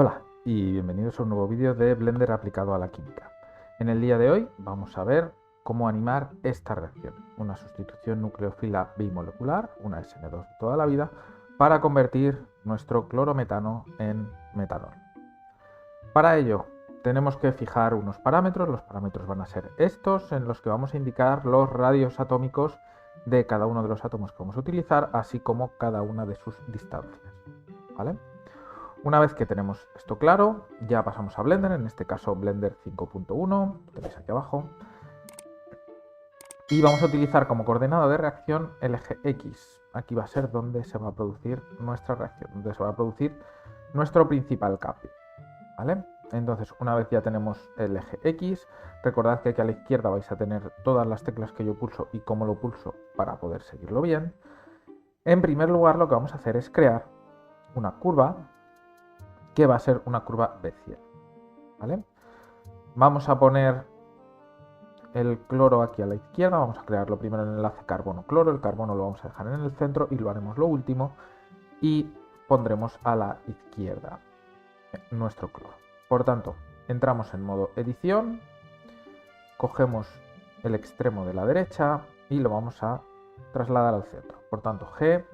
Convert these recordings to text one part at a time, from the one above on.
Hola y bienvenidos a un nuevo vídeo de Blender aplicado a la química. En el día de hoy vamos a ver cómo animar esta reacción, una sustitución nucleófila bimolecular, una SN2 de toda la vida, para convertir nuestro clorometano en metanol. Para ello tenemos que fijar unos parámetros, los parámetros van a ser estos, en los que vamos a indicar los radios atómicos de cada uno de los átomos que vamos a utilizar, así como cada una de sus distancias, ¿vale? Una vez que tenemos esto claro, ya pasamos a Blender, en este caso Blender 5.1, lo tenéis aquí abajo. Y vamos a utilizar como coordenada de reacción el eje X. Aquí va a ser donde se va a producir nuestra reacción, donde se va a producir nuestro principal cambio, ¿vale? Entonces, una vez ya tenemos el eje X, recordad que aquí a la izquierda vais a tener todas las teclas que yo pulso y cómo lo pulso para poder seguirlo bien. En primer lugar, lo que vamos a hacer es crear una curva que va a ser una curva Bézier, ¿vale? Vamos a poner el cloro aquí a la izquierda, vamos a crearlo primero en el enlace carbono-cloro, el carbono lo vamos a dejar en el centro y lo haremos lo último, y pondremos a la izquierda nuestro cloro. Por tanto, entramos en modo edición, cogemos el extremo de la derecha y lo vamos a trasladar al centro. Por tanto, G,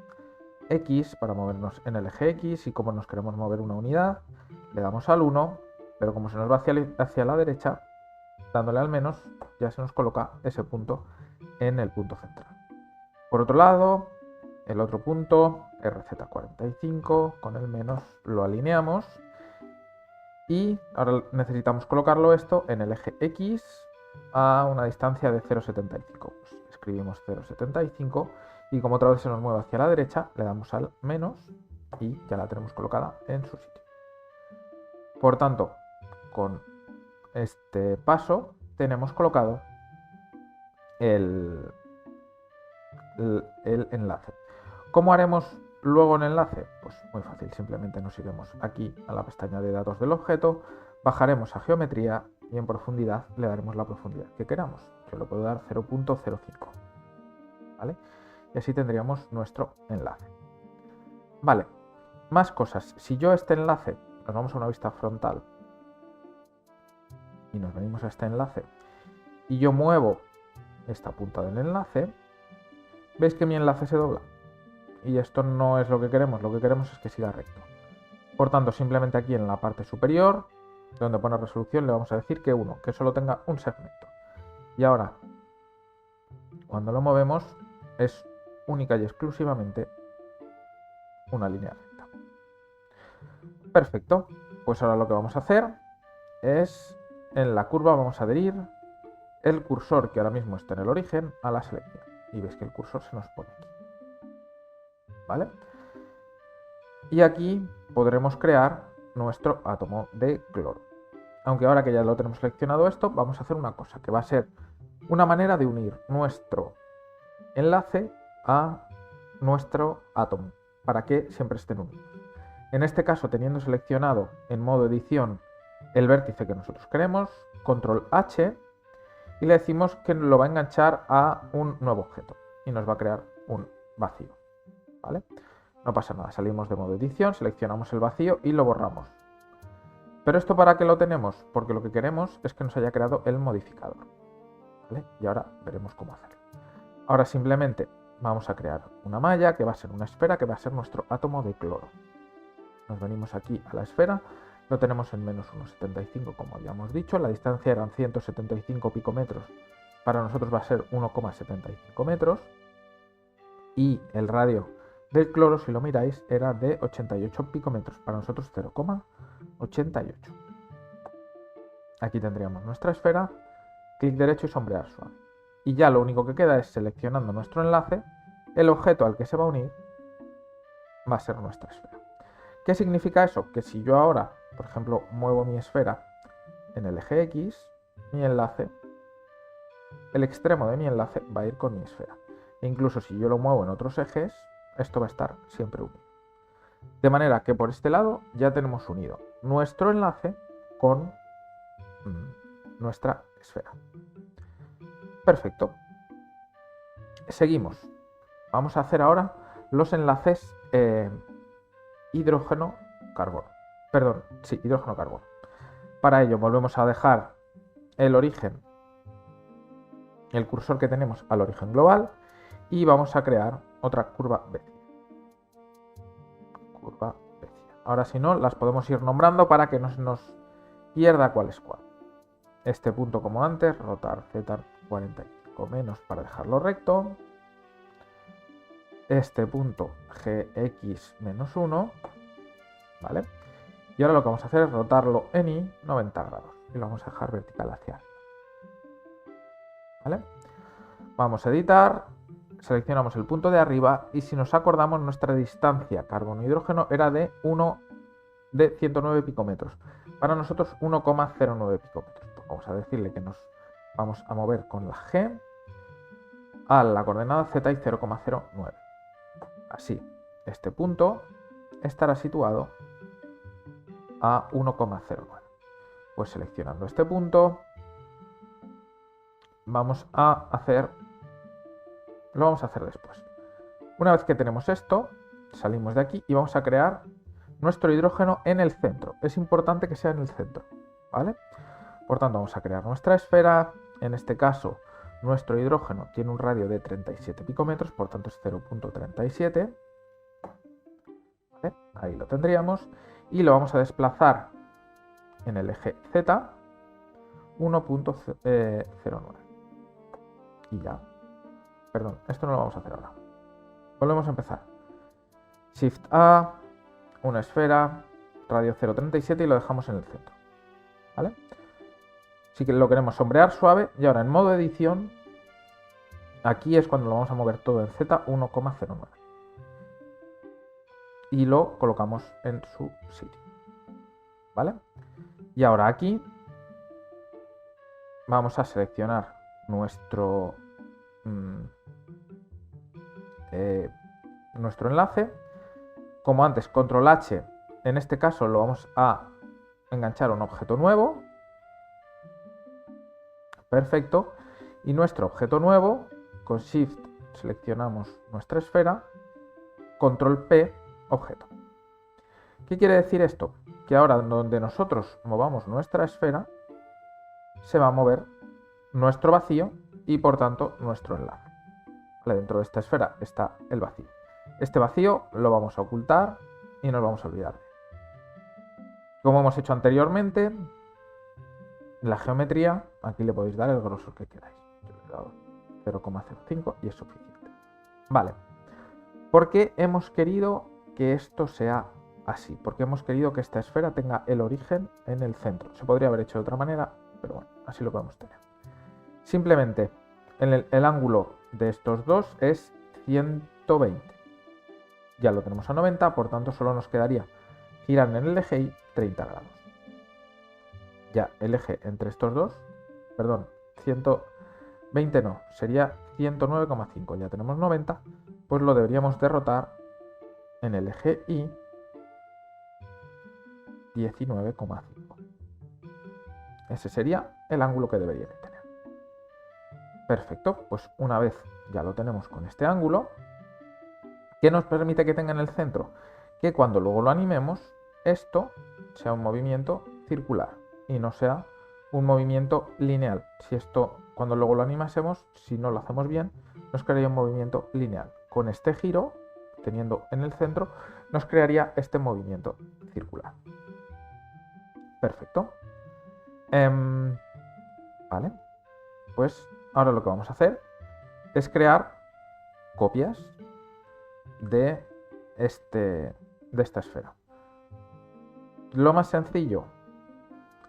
X para movernos en el eje X, y como nos queremos mover una unidad, le damos al 1, pero como se nos va hacia la derecha, dándole al menos, ya se nos coloca ese punto en el punto central. Por otro lado, el otro punto, RZ45, con el menos lo alineamos, y ahora necesitamos colocarlo esto en el eje X a una distancia de 0,75. Pues escribimos 0,75 y como otra vez se nos mueve hacia la derecha, le damos al menos y ya la tenemos colocada en su sitio. Por tanto, con este paso tenemos colocado el enlace. ¿Cómo haremos luego el enlace? Pues muy fácil, simplemente nos iremos aquí a la pestaña de datos del objeto, bajaremos a geometría y en profundidad le daremos la profundidad que queramos. Yo le puedo dar 0.05, ¿vale? Y así tendríamos nuestro enlace. Vale, más cosas. Si yo este enlace, nos vamos a una vista frontal y nos venimos a este enlace y yo muevo esta punta del enlace, veis que mi enlace se dobla. Y esto no es lo que queremos es que siga recto. Por tanto, simplemente aquí en la parte superior, donde pone resolución, le vamos a decir que 1, que solo tenga un segmento. Y ahora, cuando lo movemos, es única y exclusivamente una línea recta. Perfecto, pues ahora lo que vamos a hacer es, en la curva vamos a adherir el cursor que ahora mismo está en el origen a la selección. Y veis que el cursor se nos pone aquí, ¿vale? Y aquí podremos crear nuestro átomo de cloro. Aunque ahora que ya lo tenemos seleccionado esto, vamos a hacer una cosa, que va a ser una manera de unir nuestro enlace a nuestro átomo, para que siempre estén unidos. En este caso, teniendo seleccionado en modo edición el vértice que nosotros queremos, control H, y le decimos que lo va a enganchar a un nuevo objeto, y nos va a crear un vacío, ¿vale? No pasa nada, salimos de modo edición, seleccionamos el vacío y lo borramos. ¿Pero esto para qué lo tenemos? Porque lo que queremos es que nos haya creado el modificador, ¿vale? Y ahora veremos cómo hacerlo. Ahora simplemente vamos a crear una malla que va a ser una esfera, que va a ser nuestro átomo de cloro. Nos venimos aquí a la esfera, lo tenemos en menos 1,75 como habíamos dicho, la distancia eran 175 picometros, para nosotros va a ser 1,75 metros, y el radio del cloro, si lo miráis, era de 88 picometros, para nosotros 0,88. Aquí tendríamos nuestra esfera, clic derecho y sombrear suave. Y ya lo único que queda es, seleccionando nuestro enlace, el objeto al que se va a unir va a ser nuestra esfera. ¿Qué significa eso? Que si yo ahora, por ejemplo, muevo mi esfera en el eje X, mi enlace, el extremo de mi enlace va a ir con mi esfera. E incluso si yo lo muevo en otros ejes, esto va a estar siempre unido. De manera que por este lado ya tenemos unido nuestro enlace con nuestra esfera. Perfecto. Seguimos. Vamos a hacer ahora los enlaces hidrógeno-carbono. Perdón, sí, hidrógeno-carbono. Para ello volvemos a dejar el origen, el cursor que tenemos al origen global y vamos a crear otra curva Bézier. Curva Bézier. Ahora si no, las podemos ir nombrando para que no se nos pierda cuál es cuál. Este punto como antes, rotar Z 45 menos para dejarlo recto. Este punto GX menos 1, ¿vale? Y ahora lo que vamos a hacer es rotarlo en Y 90 grados y lo vamos a dejar vertical hacia arriba, ¿vale? Vamos a editar, seleccionamos el punto de arriba y si nos acordamos nuestra distancia carbono-hidrógeno era de 109 picómetros. Para nosotros 1,09 picómetros. Pues vamos a decirle que nos vamos a mover con la G a la coordenada Z y 0,09. Así, este punto estará situado a 1,09. Pues seleccionando este punto, lo vamos a hacer después. Una vez que tenemos esto, salimos de aquí y vamos a crear nuestro hidrógeno en el centro. Es importante que sea en el centro, ¿vale? Por tanto, vamos a crear nuestra esfera. En este caso, nuestro hidrógeno tiene un radio de 37 picómetros, por tanto es 0,37. ¿Vale? Ahí lo tendríamos. Y lo vamos a desplazar en el eje Z 1,09. Y ya. Perdón, esto no lo vamos a hacer ahora. Volvemos a empezar. Shift A, una esfera, radio 0,37 y lo dejamos en el centro. ¿Vale? Si lo queremos sombrear suave y ahora en modo edición, aquí es cuando lo vamos a mover todo en Z 1,09. Y lo colocamos en su sitio. ¿Vale? Y ahora aquí vamos a seleccionar nuestro enlace. Como antes, control H, en este caso lo vamos a enganchar a un objeto nuevo. Perfecto. Y nuestro objeto nuevo, con Shift seleccionamos nuestra esfera, control P, objeto. ¿Qué quiere decir esto? Que ahora donde nosotros movamos nuestra esfera, se va a mover nuestro vacío y por tanto nuestro enlace. Dentro de esta esfera está el vacío. Este vacío lo vamos a ocultar y nos vamos a olvidar. Como hemos hecho anteriormente, la geometría, aquí le podéis dar el grosor que queráis. Yo le he dado 0,05 y es suficiente. Vale. ¿Por qué hemos querido que esto sea así? Porque hemos querido que esta esfera tenga el origen en el centro. Se podría haber hecho de otra manera, pero bueno, así lo podemos tener. Simplemente el ángulo de estos dos es 120. Ya lo tenemos a 90, por tanto solo nos quedaría girar en el eje Y 30 grados. Ya el eje entre estos dos, perdón, 120 no, sería 109,5. Ya tenemos 90, pues lo deberíamos derrotar en el eje Y 19,5. Ese sería el ángulo que debería de tener. Perfecto, pues una vez ya lo tenemos con este ángulo, ¿qué nos permite que tenga en el centro? Que cuando luego lo animemos, esto sea un movimiento circular y no sea un movimiento lineal. Si esto, cuando luego lo animásemos, si no lo hacemos bien, nos crearía un movimiento lineal. Con este giro, teniendo en el centro, nos crearía este movimiento circular. Perfecto. Vale. Pues ahora lo que vamos a hacer es crear copias de esta esfera. Lo más sencillo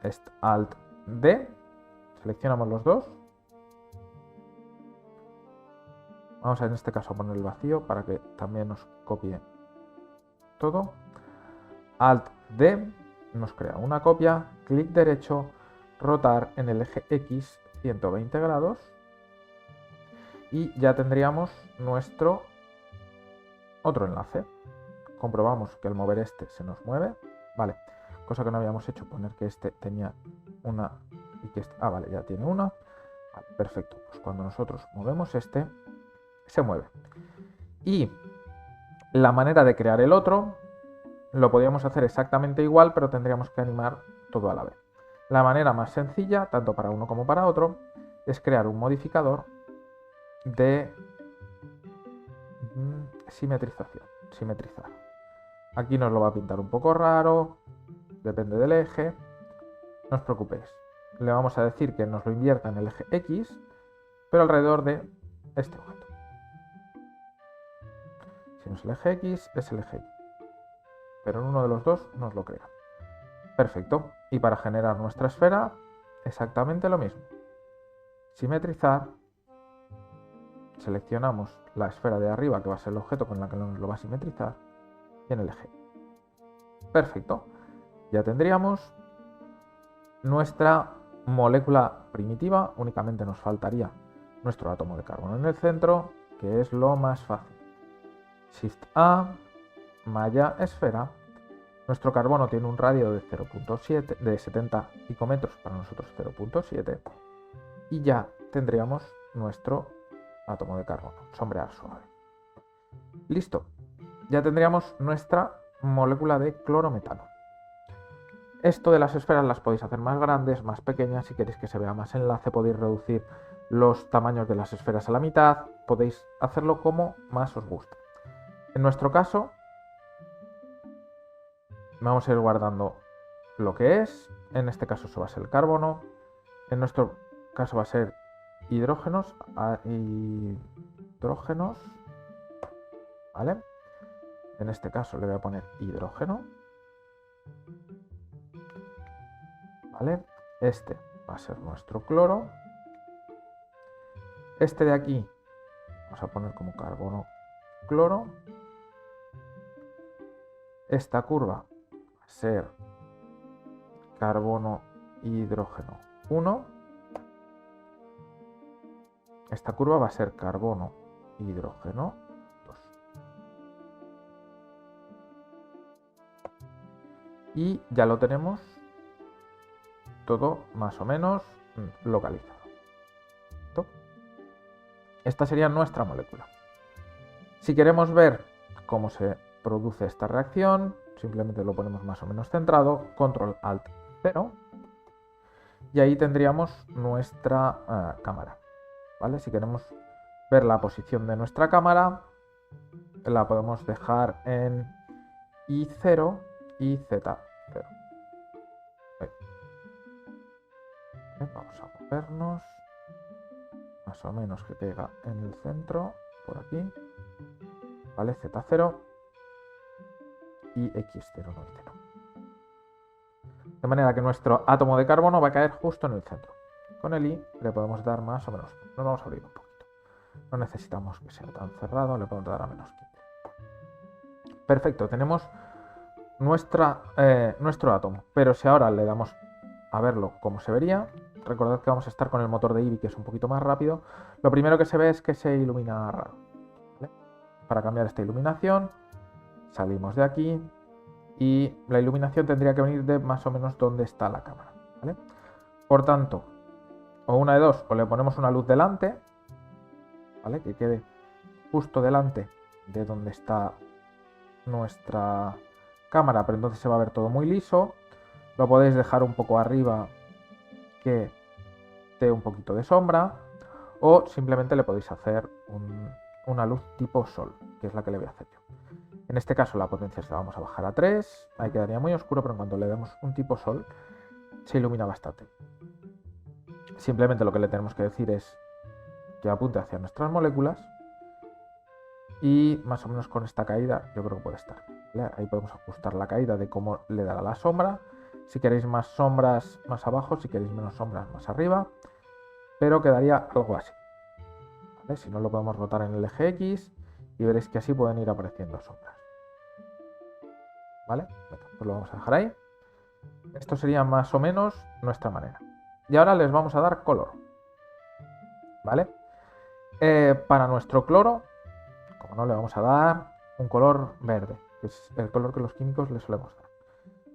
es Alt D, seleccionamos los dos. Vamos a en este caso a poner el vacío para que también nos copie todo. Alt D nos crea una copia, clic derecho, rotar en el eje X 120 grados y ya tendríamos nuestro otro enlace. Comprobamos que al mover este se nos mueve, vale, cosa que no habíamos hecho, poner que este tenía una y que este, vale, ya tiene una, vale, perfecto, pues cuando nosotros movemos este se mueve. Y la manera de crear el otro lo podríamos hacer exactamente igual, pero tendríamos que animar todo a la vez. La manera más sencilla, tanto para uno como para otro, es crear un modificador de simetrizar. Aquí nos lo va a pintar un poco raro, depende del eje. No os preocupéis. Le vamos a decir que nos lo invierta en el eje X, pero alrededor de este objeto. Si no es el eje X, es el eje Y. Pero en uno de los dos nos lo crea. Perfecto. Y para generar nuestra esfera, exactamente lo mismo. Simetrizar. Seleccionamos la esfera de arriba, que va a ser el objeto con la que nos lo va a simetrizar, y en el eje. Perfecto. Ya tendríamos nuestra molécula primitiva. Únicamente nos faltaría nuestro átomo de carbono en el centro, que es lo más fácil. Shift A, malla esfera. Nuestro carbono tiene un radio de 0.7, de 70 picometros, para nosotros 0.7, y ya tendríamos nuestro átomo de carbono, sombrear suave. Listo, ya tendríamos nuestra molécula de clorometano. Esto de las esferas las podéis hacer más grandes, más pequeñas. Si queréis que se vea más enlace, podéis reducir los tamaños de las esferas a la mitad. Podéis hacerlo como más os guste. En nuestro caso, vamos a ir guardando lo que es. En este caso eso va a ser el carbono. En nuestro caso va a ser hidrógenos. ¿Vale? En este caso le voy a poner hidrógeno. ¿Vale? Este va a ser nuestro cloro. Este de aquí vamos a poner como carbono, cloro. Esta curva va a ser carbono, hidrógeno 1. Esta curva va a ser carbono, hidrógeno 2. Y ya lo tenemos todo más o menos localizado. Esta sería nuestra molécula. Si queremos ver cómo se produce esta reacción, simplemente lo ponemos más o menos centrado, control alt 0, y ahí tendríamos nuestra cámara. ¿Vale? Si queremos ver la posición de nuestra cámara, la podemos dejar en I0 y Z0. Vamos a movernos más o menos que caiga en el centro, por aquí. ¿Vale? Z0 y X0, no el 0. De manera que nuestro átomo de carbono va a caer justo en el centro. Con el I le podemos dar más o menos. Nos vamos a abrir un poquito. No necesitamos que sea tan cerrado, le podemos dar a menos 15. Perfecto, tenemos nuestro átomo. Pero si ahora le damos a verlo como se vería, recordad que vamos a estar con el motor de Eevee, que es un poquito más rápido. Lo primero que se ve es que se ilumina raro. ¿Vale? Para cambiar esta iluminación, salimos de aquí y la iluminación tendría que venir de más o menos donde está la cámara. ¿Vale? Por tanto, o una de dos, o le ponemos una luz delante, ¿vale? Que quede justo delante de donde está nuestra cámara, pero entonces se va a ver todo muy liso. Lo podéis dejar un poco arriba, que dé un poquito de sombra, o simplemente le podéis hacer una luz tipo sol, que es la que le voy a hacer yo. En este caso la potencia se la vamos a bajar a 3, ahí quedaría muy oscuro, pero en cuanto le demos un tipo sol se ilumina bastante. Simplemente lo que le tenemos que decir es que apunte hacia nuestras moléculas, y más o menos con esta caída yo creo que puede estar. ¿Vale? Ahí podemos ajustar la caída de cómo le dará la sombra. Si queréis más sombras, más abajo; si queréis menos sombras, más arriba. Pero quedaría algo así. ¿Vale? Si no, lo podemos rotar en el eje X y veréis que así pueden ir apareciendo sombras. ¿Vale? Pues lo vamos a dejar ahí. Esto sería más o menos nuestra manera. Y ahora les vamos a dar color. ¿Vale? Para nuestro cloro, como no, le vamos a dar un color verde, que es el color que los químicos le solemos dar.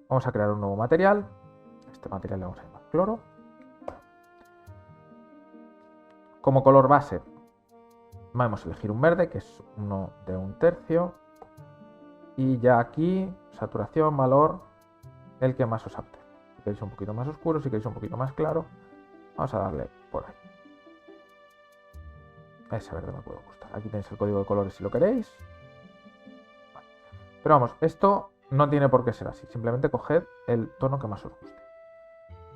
Vamos a crear un nuevo material. Este material le vamos a llamar cloro. Como color base vamos a elegir un verde, que es uno de 1/3. Y ya aquí, saturación, valor, el que más os apetece. Si queréis un poquito más oscuro, si queréis un poquito más claro, vamos a darle por ahí. Ese verde me puede gustar. Aquí tenéis el código de colores si lo queréis. Vale. Pero vamos, esto no tiene por qué ser así. Simplemente coged el tono que más os guste.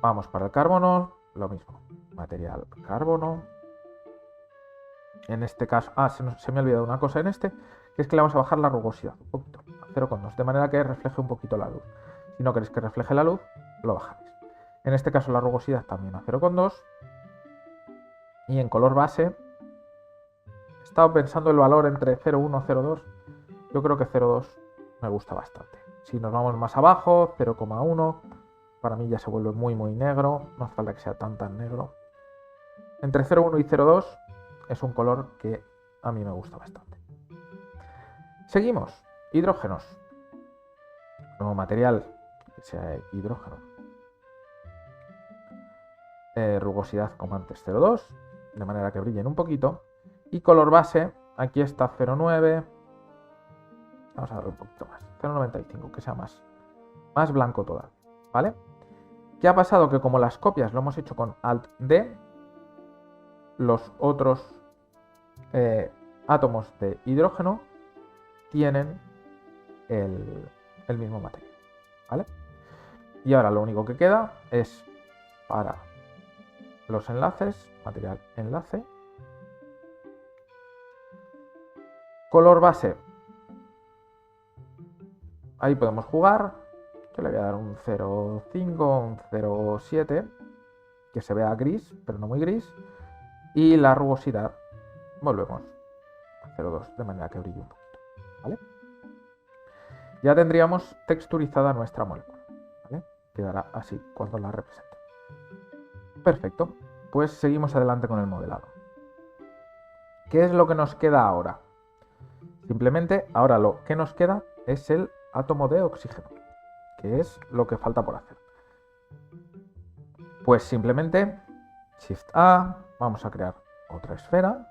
Vamos para el carbono, lo mismo. Material carbono. En este caso, se me ha olvidado una cosa en este, que es que le vamos a bajar la rugosidad un poquito, a 0,2, de manera que refleje un poquito la luz. Si no queréis que refleje la luz, lo bajáis. En este caso la rugosidad también a 0,2. Y en color base, he estado pensando el valor entre 0,1 y 0,2. Yo creo que 0,2 me gusta bastante. Si nos vamos más abajo, 0,1, para mí ya se vuelve muy negro, no hace falta que sea tan negro. Entre 0,1 y 0,2 es un color que a mí me gusta bastante. Seguimos, hidrógenos. Nuevo material que sea hidrógeno. Rugosidad como antes 0,2, de manera que brillen un poquito. Y color base, aquí está 0,9. Vamos a darle un poquito más, 0,95, que sea más blanco todavía, ¿vale? ¿Qué ha pasado? Que como las copias lo hemos hecho con Alt-D, los otros átomos de hidrógeno tienen el mismo material, ¿vale? Y ahora lo único que queda es para los enlaces, material enlace, color base, ahí podemos jugar, yo le voy a dar un 0,5, un 0,7, que se vea gris, pero no muy gris, y la rugosidad, volvemos a 0,2, de manera que brille un poquito, ¿vale? Ya tendríamos texturizada nuestra molécula, ¿vale? Quedará así cuando la represente. Perfecto, pues seguimos adelante con el modelado. ¿Qué es lo que nos queda ahora? Simplemente ahora lo que nos queda es el átomo de oxígeno, que es lo que falta por hacer. Pues simplemente Shift A, vamos a crear otra esfera.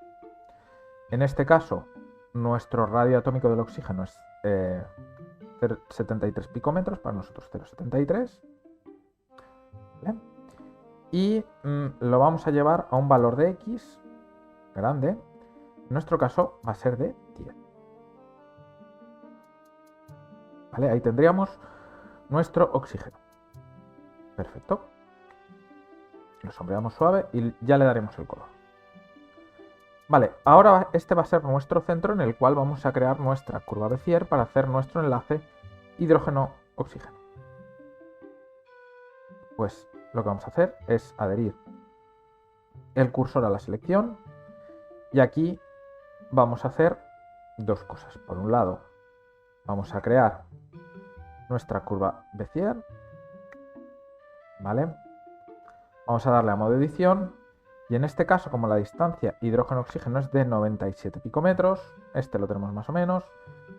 En este caso, nuestro radio atómico del oxígeno es 73 picómetros, para nosotros 0,73. ¿Vale? Y lo vamos a llevar a un valor de X grande. En nuestro caso va a ser de 10. ¿Vale? Ahí tendríamos nuestro oxígeno. Perfecto. Lo sombreamos suave y ya le daremos el color. Vale, ahora este va a ser nuestro centro en el cual vamos a crear nuestra curva Bézier para hacer nuestro enlace hidrógeno-oxígeno. Pues lo que vamos a hacer es adherir el cursor a la selección y aquí vamos a hacer dos cosas. Por un lado, vamos a crear nuestra curva Bézier, ¿vale? Vamos a darle a modo edición y en este caso, como la distancia hidrógeno-oxígeno es de 97 picómetros, este lo tenemos más o menos,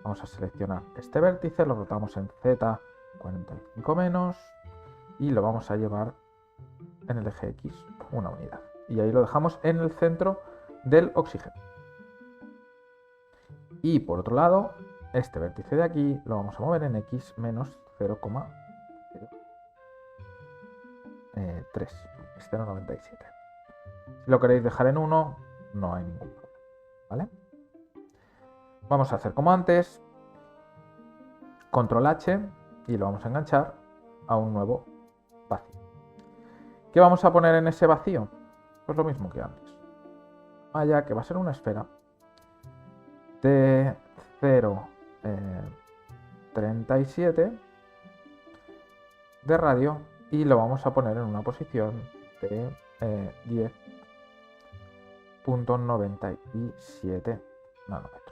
vamos a seleccionar este vértice, lo rotamos en Z45 menos y lo vamos a llevar en el eje X una unidad. Y ahí lo dejamos en el centro del oxígeno. Y por otro lado, este vértice de aquí lo vamos a mover en X menos 0,03, es 0,97. Si lo queréis dejar en 1, no hay ningún problema, ¿vale? Vamos a hacer como antes, Control H y lo vamos a enganchar a un nuevo vacío. ¿Qué vamos a poner en ese vacío? Pues lo mismo que antes. Malla, que va a ser una esfera de 0,37 de radio y lo vamos a poner en una posición de 10,97 nanómetros.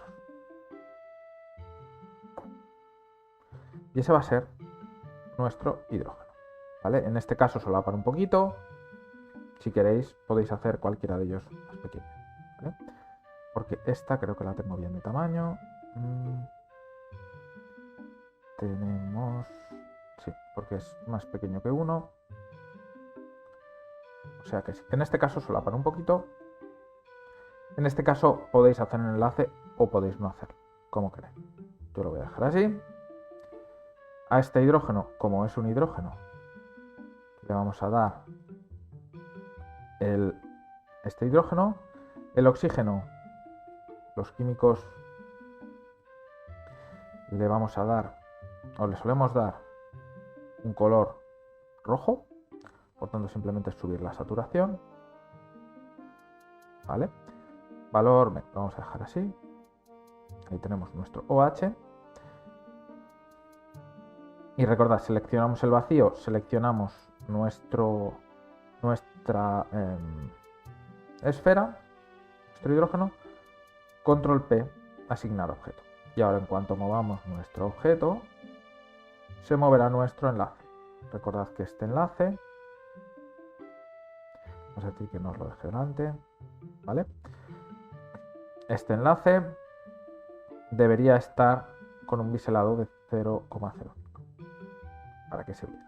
Y ese va a ser nuestro hidrógeno, ¿vale? En este caso solapar un poquito. Si queréis podéis hacer cualquiera de ellos más pequeño, ¿vale? Porque esta creo que la tengo bien de tamaño. Tenemos... Sí, porque es más pequeño que uno. O sea que sí. En este caso solapar un poquito. En este caso podéis hacer un enlace o podéis no hacerlo, como queráis. yo lo voy a dejar así. A este hidrógeno, como es un hidrógeno, le vamos a dar este hidrógeno. El oxígeno, los químicos le vamos a dar, o le solemos dar, un color rojo. Por tanto, simplemente es subir la saturación. ¿Vale? Valor, lo vamos a dejar así. Ahí tenemos nuestro OH. Y recordad, seleccionamos el vacío, seleccionamos nuestra esfera, nuestro hidrógeno, control P, asignar objeto. Y ahora en cuanto movamos nuestro objeto, se moverá nuestro enlace. Recordad que este enlace, vamos a decir que nos lo deje delante, ¿vale? Este enlace debería estar con un biselado de 0,05 para que se viera,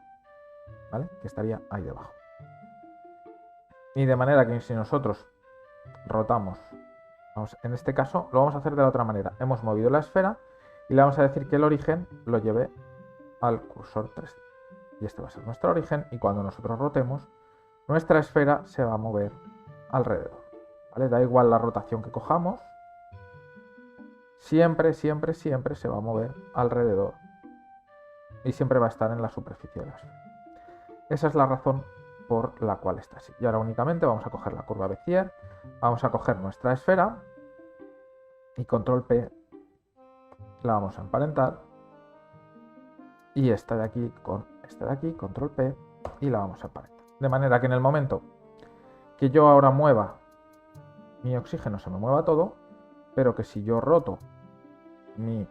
¿vale? Que estaría ahí debajo. Y de manera que si nosotros rotamos, en este caso lo vamos a hacer de la otra manera. Hemos movido la esfera y le vamos a decir que el origen lo lleve al cursor 3D. Y este va a ser nuestro origen, y cuando nosotros rotemos, nuestra esfera se va a mover alrededor, ¿vale? Da igual la rotación que cojamos, siempre se va a mover alrededor y siempre va a estar en la superficie de la esfera. Esa es la razón por la cual está así. Y ahora únicamente vamos a coger la curva Bézier, vamos a coger nuestra esfera y control P la vamos a emparentar, y esta de aquí con esta de aquí, control P, y la vamos a emparentar. De manera que en el momento que yo ahora mueva mi oxígeno, se me mueva todo, pero que si yo roto mi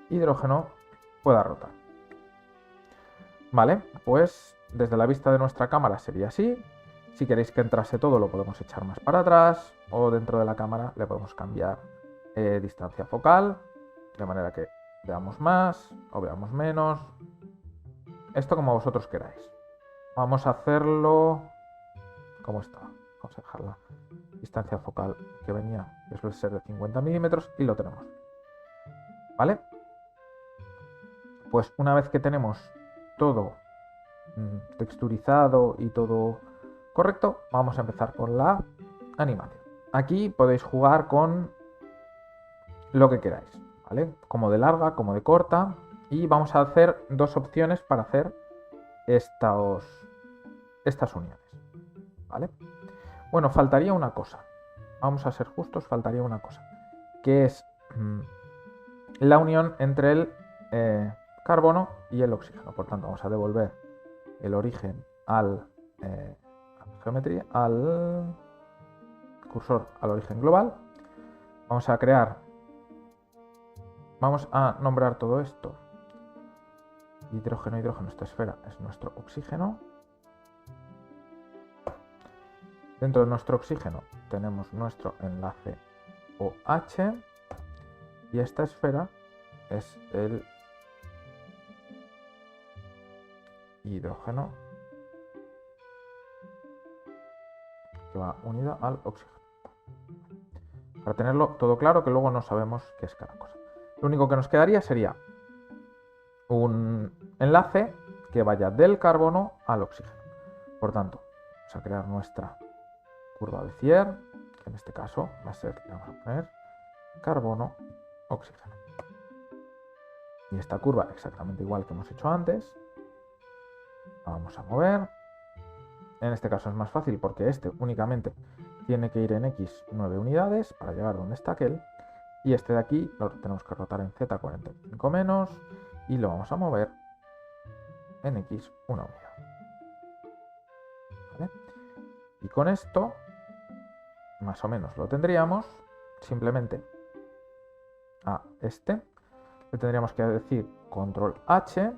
hidrógeno, pueda rotar. Vale, pues desde la vista de nuestra cámara sería así. Si queréis que entrase todo, lo podemos echar más para atrás, o dentro de la cámara le podemos cambiar distancia focal, de manera que veamos más o veamos menos. Esto como vosotros queráis. Vamos a hacerlo como estaba. Vamos a dejar la distancia focal que venía, que suele ser de 50 milímetros, y lo tenemos. ¿Vale? Pues una vez que tenemos todo texturizado y todo correcto, vamos a empezar con la animación. Aquí podéis jugar con lo que queráis, ¿vale? Como de larga, como de corta, y vamos a hacer dos opciones para hacer estas uniones, ¿vale? Bueno, faltaría una cosa. Vamos a ser justos, faltaría una cosa, que es la unión entre el carbono y el oxígeno. Por tanto, vamos a devolver el origen al geometría, al cursor, al origen global. Vamos a crear, vamos a nombrar todo esto hidrógeno, hidrógeno. Esta esfera es nuestro oxígeno. Dentro de nuestro oxígeno tenemos nuestro enlace OH, y esta esfera es el hidrógeno que va unida al oxígeno. Para tenerlo todo claro, que luego no sabemos qué es cada cosa. Lo único que nos quedaría sería un enlace que vaya del carbono al oxígeno. Por tanto, vamos a crear nuestra curva Bézier, que en este caso va a ser, vamos a poner carbono, oxígeno. Y esta curva, exactamente igual que hemos hecho antes, la vamos a mover. En este caso es más fácil porque este únicamente tiene que ir en X 9 unidades para llegar donde está aquel, y este de aquí lo tenemos que rotar en Z 45 menos, y lo vamos a mover en X 1 unidad. ¿Vale? Y con esto más o menos lo tendríamos. Simplemente a este le tendríamos que decir control H,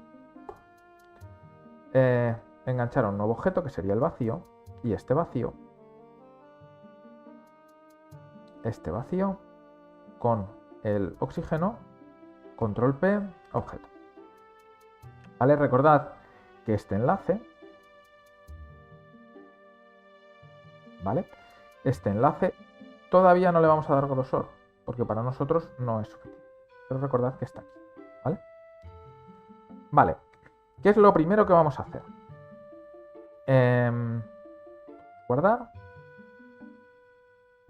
enganchar a un nuevo objeto que sería el vacío, y este vacío con el oxígeno, control P, objeto. ¿Vale? Recordad que este enlace, ¿vale? Este enlace todavía no le vamos a dar grosor, porque para nosotros no es suficiente. pero recordad que está aquí, ¿vale? Vale, ¿qué es lo primero que vamos a hacer? Guardar.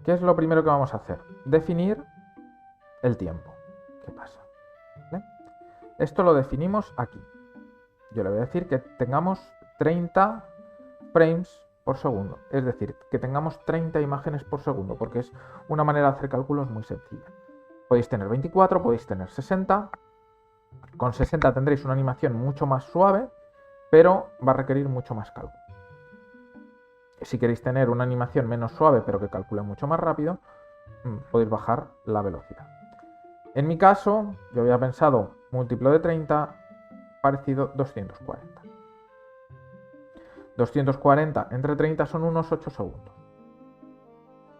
¿Qué es lo primero que vamos a hacer? Definir el tiempo. ¿Qué pasa? ¿Vale? Esto lo definimos aquí. Yo le voy a decir que tengamos 30 frames por segundo. Es decir, que tengamos 30 imágenes por segundo, porque es una manera de hacer cálculos muy sencilla. Podéis tener 24, podéis tener 60. Con 60 tendréis una animación mucho más suave, pero va a requerir mucho más cálculo. Si queréis tener una animación menos suave, pero que calcule mucho más rápido, podéis bajar la velocidad. En mi caso, yo había pensado múltiplo de 30, parecido 240. 240 entre 30 son unos 8 segundos.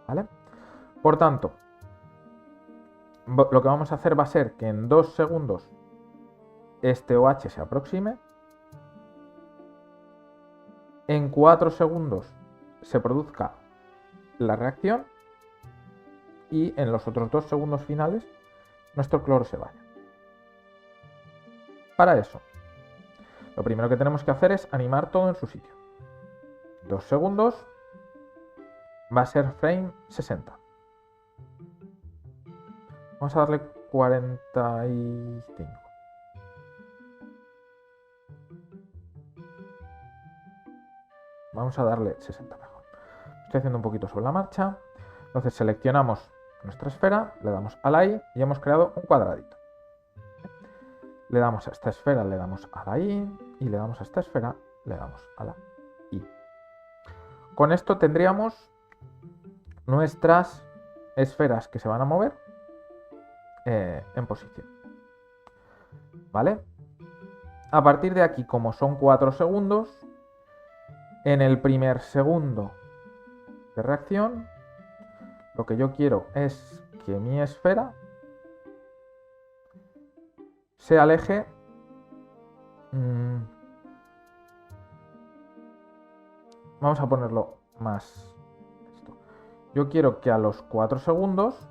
¿Vale? Por tanto, lo que vamos a hacer va a ser que en 2 segundos este OH se aproxime. En 4 segundos se produzca la reacción. Y en los otros 2 segundos finales nuestro cloro se vaya. Para eso, lo primero que tenemos que hacer es animar todo en su sitio. 2 segundos va a ser frame 60. Vamos a darle 45. Vamos a darle 60 mejor. Estoy haciendo un poquito sobre la marcha. Entonces seleccionamos nuestra esfera, le damos a la I y hemos creado un cuadradito. Le damos a esta esfera, le damos a la I y le damos a esta esfera, le damos a la I. Con esto tendríamos nuestras esferas que se van a mover en posición. ¿Vale? A partir de aquí, como son 4 segundos, en el primer segundo de reacción, lo que yo quiero es que mi esfera se aleje vamos a ponerlo más esto. Yo quiero que a los 4 segundos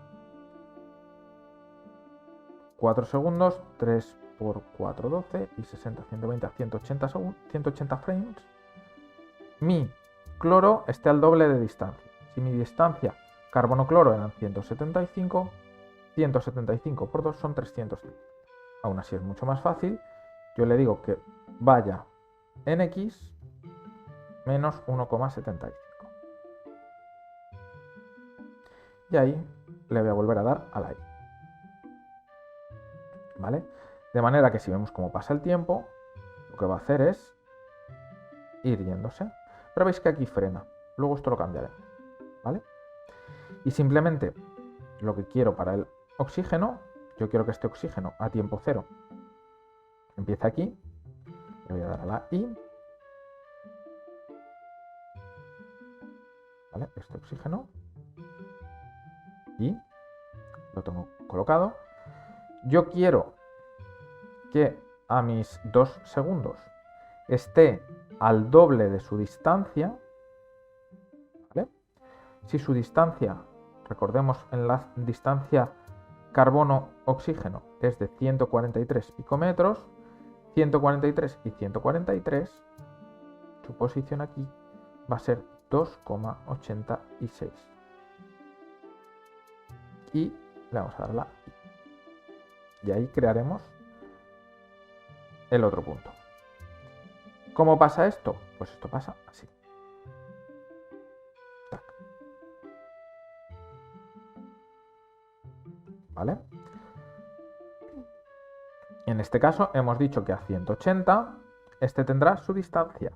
3 por 4, 12 y 60, 120, 180 frames, mi cloro esté al doble de distancia. Si mi distancia carbono-cloro eran 175, 175 por 2 son 330. Aún así es mucho más fácil. Yo le digo que vaya en X menos 1,75. Y ahí le voy a volver a dar a la I. ¿Vale? De manera que si vemos cómo pasa el tiempo, lo que va a hacer es ir yéndose. Pero veis que aquí frena. Luego esto lo cambiaré. ¿Vale? Y simplemente lo que quiero para el oxígeno, yo quiero que este oxígeno a tiempo cero empiece aquí. Le voy a dar a la I. ¿Vale? Este oxígeno. Y lo tengo colocado. Yo quiero que a mis 2 segundos esté al doble de su distancia. ¿Vale? Si su distancia, recordemos en la distancia carbono-oxígeno, es de 143 picometros, 143 y 143, su posición aquí va a ser 2,86. Y le vamos a dar la I. Y ahí crearemos el otro punto. ¿Cómo pasa esto? Pues esto pasa así. Tac. ¿Vale? En este caso hemos dicho que a 180 este tendrá su distancia,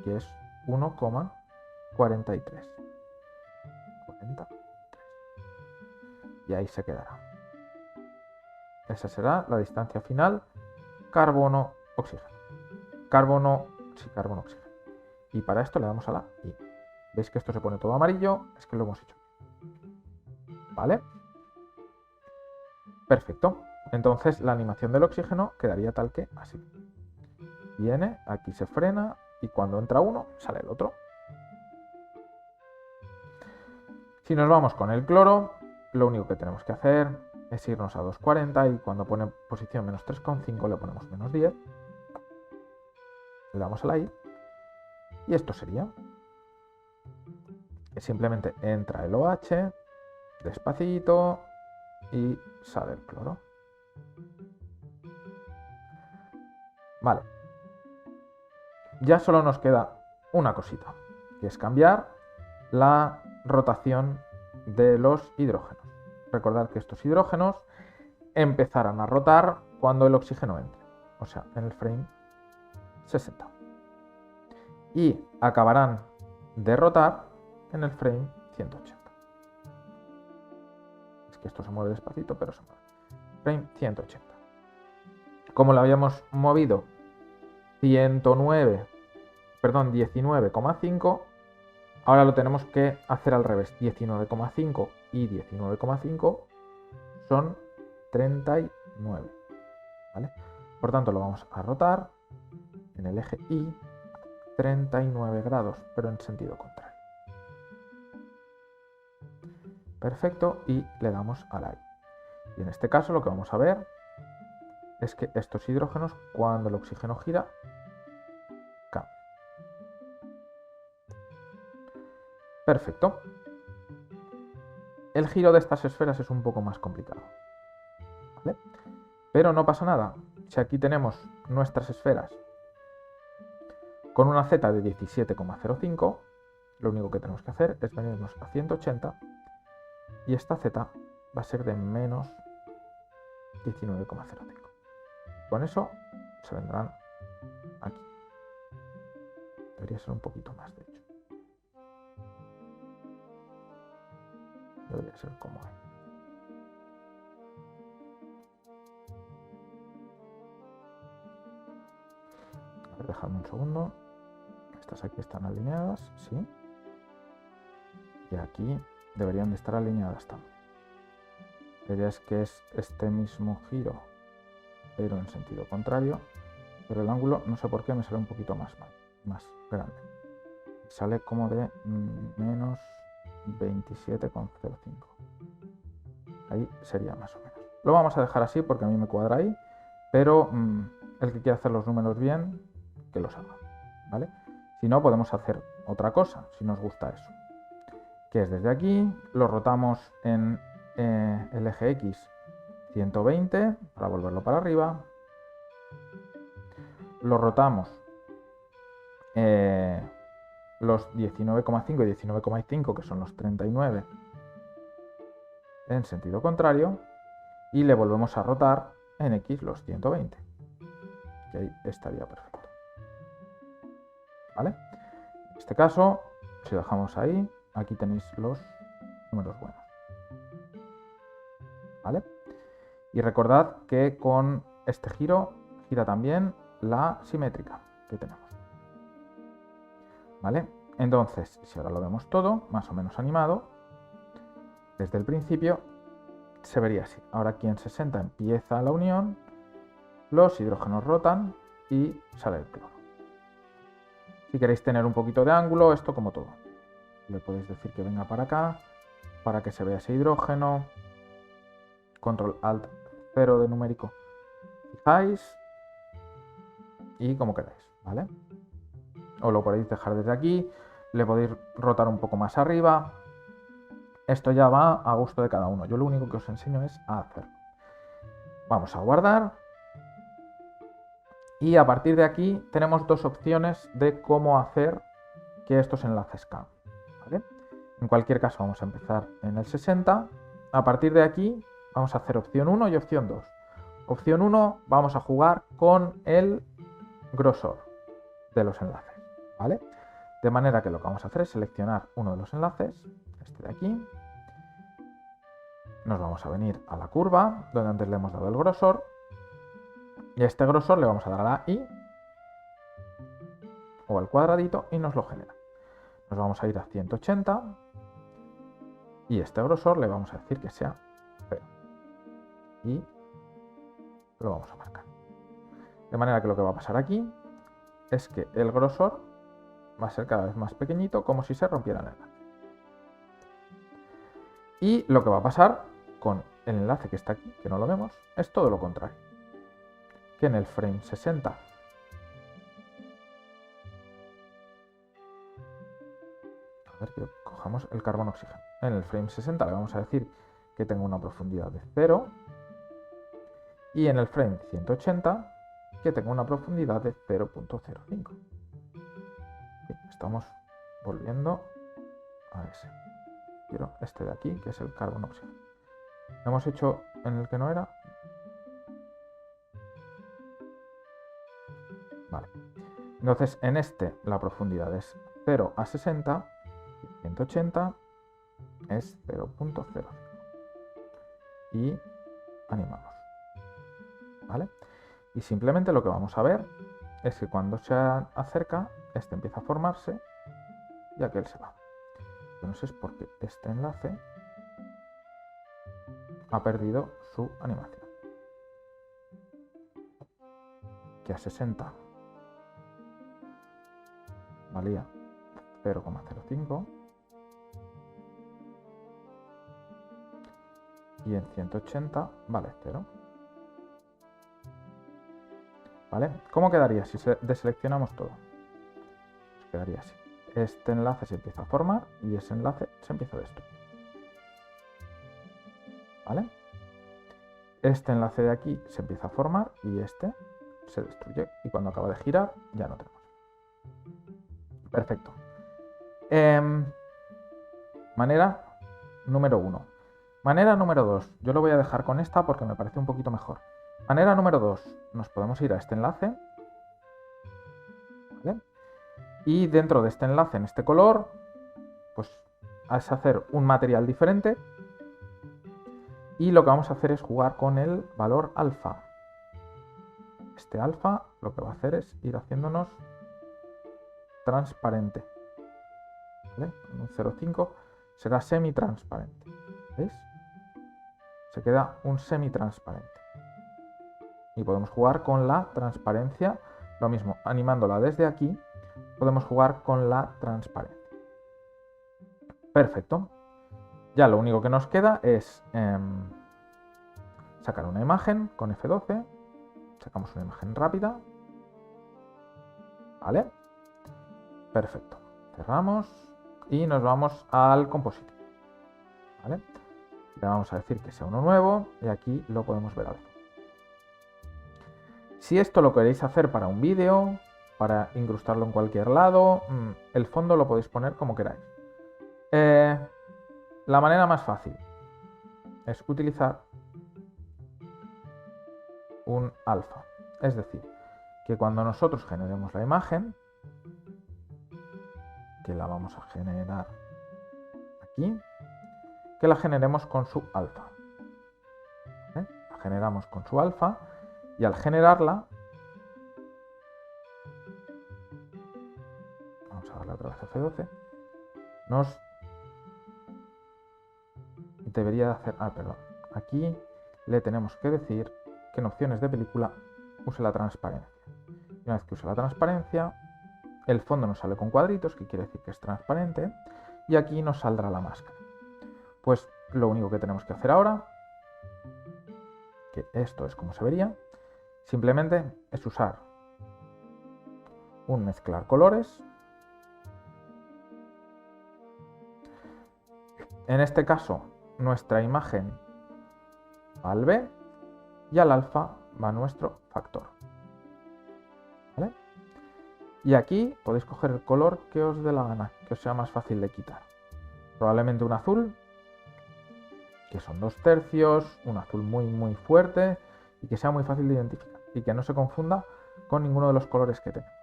que es 1,43. Y ahí se quedará. Esa será la distancia final carbono-oxígeno. Carbono-oxígeno. Y para esto le damos a la I. ¿Veis que esto se pone todo amarillo? Es que lo hemos hecho. ¿Vale? Perfecto. Entonces la animación del oxígeno quedaría tal que así. Viene, aquí se frena y cuando entra uno, sale el otro. Si nos vamos con el cloro, lo único que tenemos que hacer es irnos a 240 y cuando pone posición menos 3,5 le ponemos menos 10. Le damos a la I. Y esto sería que simplemente entra el OH despacito y sale el cloro. Vale. Ya solo nos queda una cosita, que es cambiar la rotación de los hidrógenos. Recordad que estos hidrógenos empezarán a rotar cuando el oxígeno entre, o sea, en el frame 60. Y acabarán de rotar en el frame 180. Es que esto se mueve despacito, pero se mueve. Frame 180. Como lo habíamos movido 19,5, ahora lo tenemos que hacer al revés. 19,5 y 19,5 son 39. ¿Vale? Por tanto, lo vamos a rotar en el eje Y 39 grados, pero en sentido contrario. Perfecto, y le damos a la I. Y en este caso lo que vamos a ver es que estos hidrógenos, cuando el oxígeno gira, cambian. Perfecto. El giro de estas esferas es un poco más complicado, ¿vale? Pero no pasa nada. Si aquí tenemos nuestras esferas con una Z de 17,05, lo único que tenemos que hacer es venirnos a 180 y esta Z va a ser de menos 19,05. Con eso se vendrán aquí. Debería ser un poquito más, de hecho. Debería ser como ahí. A ver, dejadme un segundo. Estas aquí están alineadas, sí. Y aquí deberían de estar alineadas también. La idea es que es este mismo giro, pero en sentido contrario. Pero el ángulo, no sé por qué, me sale un poquito más grande. Sale como de menos 27,05. Ahí sería más o menos. Lo vamos a dejar así porque a mí me cuadra ahí, pero el que quiera hacer los números bien, que los haga, ¿vale? Si no, podemos hacer otra cosa, si nos gusta eso, que es desde aquí, lo rotamos en el eje X 120 para volverlo para arriba, lo rotamos los 19,5 y 19,5, que son los 39, en sentido contrario, y le volvemos a rotar en X los 120, que ahí estaría perfecto. ¿Vale? En este caso, si lo dejamos ahí, aquí tenéis los números buenos. ¿Vale? Y recordad que con este giro gira también la simétrica que tenemos. ¿Vale? Entonces, si ahora lo vemos todo, más o menos animado, desde el principio se vería así. Ahora aquí en 60 empieza la unión, los hidrógenos rotan y sale el cloro. Si queréis tener un poquito de ángulo, esto como todo. Le podéis decir que venga para acá, para que se vea ese hidrógeno. Control Alt 0 de numérico. Fijáis. Y como queráis, ¿vale? O lo podéis dejar desde aquí. Le podéis rotar un poco más arriba. Esto ya va a gusto de cada uno. Yo lo único que os enseño es a hacerlo. Vamos a guardar. Y a partir de aquí tenemos dos opciones de cómo hacer que estos enlaces cambien, ¿vale? En cualquier caso vamos a empezar en el 60. A partir de aquí vamos a hacer opción 1 y opción 2. Opción 1 vamos a jugar con el grosor de los enlaces, ¿vale? De manera que lo que vamos a hacer es seleccionar uno de los enlaces, este de aquí. Nos vamos a venir a la curva, donde antes le hemos dado el grosor. Y a este grosor le vamos a dar a la I o al cuadradito y nos lo genera. Nos vamos a ir a 180 y este grosor le vamos a decir que sea 0. Y lo vamos a marcar. De manera que lo que va a pasar aquí es que el grosor va a ser cada vez más pequeñito, como si se rompiera el enlace. Y lo que va a pasar con el enlace que está aquí, que no lo vemos, es todo lo contrario. Que en el frame 60 a ver que cojamos el carbono oxígeno. En el frame 60 le vamos a decir que tenga una profundidad de 0 y en el frame 180 que tenga una profundidad de 0.05. Estamos volviendo a ese. Quiero este de aquí, que es el carbono oxígeno. Hemos hecho en el que no era. Vale. Entonces en este la profundidad es 0 a 60 y 180 es 0.05. Y animamos. ¿Vale? Y simplemente lo que vamos a ver es que cuando se acerca, este empieza a formarse y aquel se va. Entonces es porque este enlace ha perdido su animación. Que a 60 valía 0,05 y en 180 vale 0. ¿Vale? ¿Cómo quedaría si deseleccionamos todo? Pues quedaría así. Este enlace se empieza a formar y ese enlace se empieza a destruir. ¿Vale? Este enlace de aquí se empieza a formar y este se destruye. Y cuando acaba de girar ya no tenemos. Perfecto. Manera número 1. Manera número 2. Yo lo voy a dejar con esta porque me parece un poquito mejor. Manera número 2. Nos podemos ir a este enlace. ¿Vale? Y dentro de este enlace, en este color, pues es hacer un material diferente. Y lo que vamos a hacer es jugar con el valor alfa. Este alfa lo que va a hacer es ir haciéndonos transparente. ¿Vale? En un 0,5 será semi-transparente. ¿Veis? Se queda un semi-transparente. Y podemos jugar con la transparencia. Lo mismo, animándola desde aquí, podemos jugar con la transparencia. Perfecto. Ya lo único que nos queda es sacar una imagen con F12. Sacamos una imagen rápida. ¿Vale? Perfecto. Cerramos y nos vamos al composite. ¿Vale? Le vamos a decir que sea uno nuevo y aquí lo podemos ver al fondo. Si esto lo queréis hacer para un vídeo, para incrustarlo en cualquier lado, el fondo lo podéis poner como queráis. La manera más fácil es utilizar un alfa. Es decir, que cuando nosotros generemos la imagen, que la vamos a generar aquí, que la generemos con su alfa. ¿Vale? La generamos con su alfa y al generarla, vamos a darle otra vez F12, nos debería hacer, perdón, aquí le tenemos que decir que en opciones de película use la transparencia. Y una vez que use la transparencia, el fondo nos sale con cuadritos, que quiere decir que es transparente, y aquí nos saldrá la máscara. Pues lo único que tenemos que hacer ahora, que esto es como se vería, simplemente es usar un mezclar colores. En este caso, nuestra imagen va al B y al alfa va nuestro factor. ¿Vale? Y aquí podéis coger el color que os dé la gana, que os sea más fácil de quitar. Probablemente un azul, que son 2/3, un azul muy fuerte y que sea muy fácil de identificar y que no se confunda con ninguno de los colores que tenemos.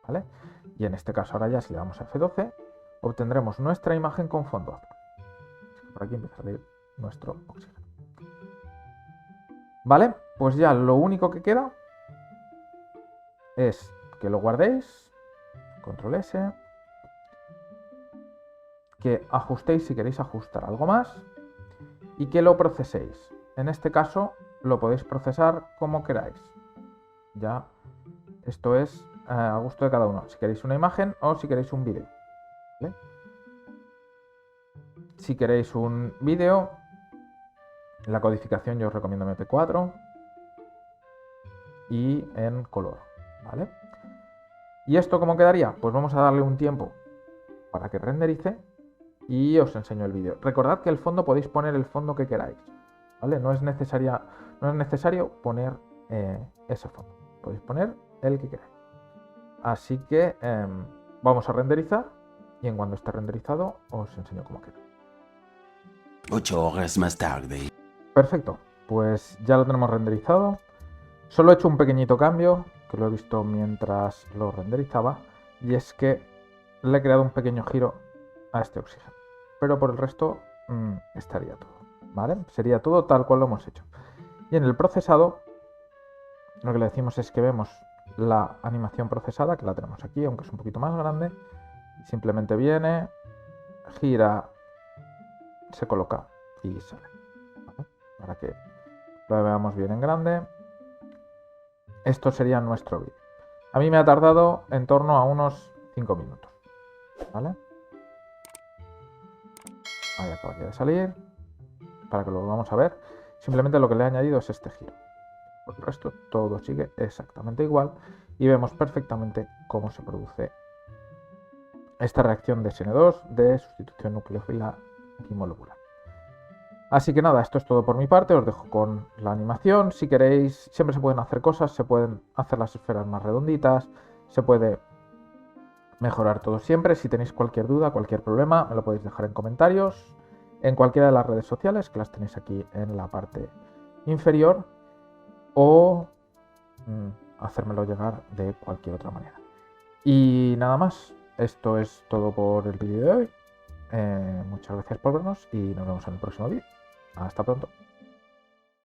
¿Vale? Y en este caso ahora ya si le damos a F12 obtendremos nuestra imagen con fondo azul. Por aquí empieza a salir nuestro oxígeno. Vale, pues ya lo único que queda es que lo guardéis, control S, que ajustéis si queréis ajustar algo más y que lo proceséis. En este caso lo podéis procesar como queráis. Ya esto es a gusto de cada uno, si queréis una imagen o si queréis un vídeo. ¿Vale? Si queréis un vídeo, En la codificación yo os recomiendo MP4 y en color, ¿vale? ¿Y esto cómo quedaría? Pues vamos a darle un tiempo para que renderice y os enseño el vídeo. Recordad que el fondo podéis poner el fondo que queráis, ¿vale? No es necesario poner ese fondo. Podéis poner el que queráis. Así que vamos a renderizar y en cuanto esté renderizado os enseño cómo queda. 8 horas más tarde. Perfecto, pues ya lo tenemos renderizado. Solo he hecho un pequeñito cambio, que lo he visto mientras lo renderizaba, y es que le he creado un pequeño giro a este oxígeno. Pero por el resto estaría todo, ¿vale? Sería todo tal cual lo hemos hecho. Y en el procesado, lo que le decimos es que vemos la animación procesada, que la tenemos aquí, aunque es un poquito más grande. Simplemente viene, gira, se coloca y sale, ¿vale? Para que lo veamos bien en grande. Esto sería nuestro vídeo. A mí me ha tardado en torno a unos 5 minutos, ¿vale? Ahí acabaría de salir. Para que lo volvamos a ver, simplemente lo que le he añadido es este giro. Por el resto, todo sigue exactamente igual y vemos perfectamente cómo se produce esta reacción de SN2 de sustitución nucleófila quimolecular. Así que nada, esto es todo por mi parte, os dejo con la animación. Si queréis, siempre se pueden hacer cosas, se pueden hacer las esferas más redonditas, se puede mejorar todo siempre. Si tenéis cualquier duda, cualquier problema, me lo podéis dejar en comentarios, en cualquiera de las redes sociales, que las tenéis aquí en la parte inferior, o hacérmelo llegar de cualquier otra manera. Y nada más, esto es todo por el vídeo de hoy. Muchas gracias por vernos y nos vemos en el próximo vídeo. Hasta pronto.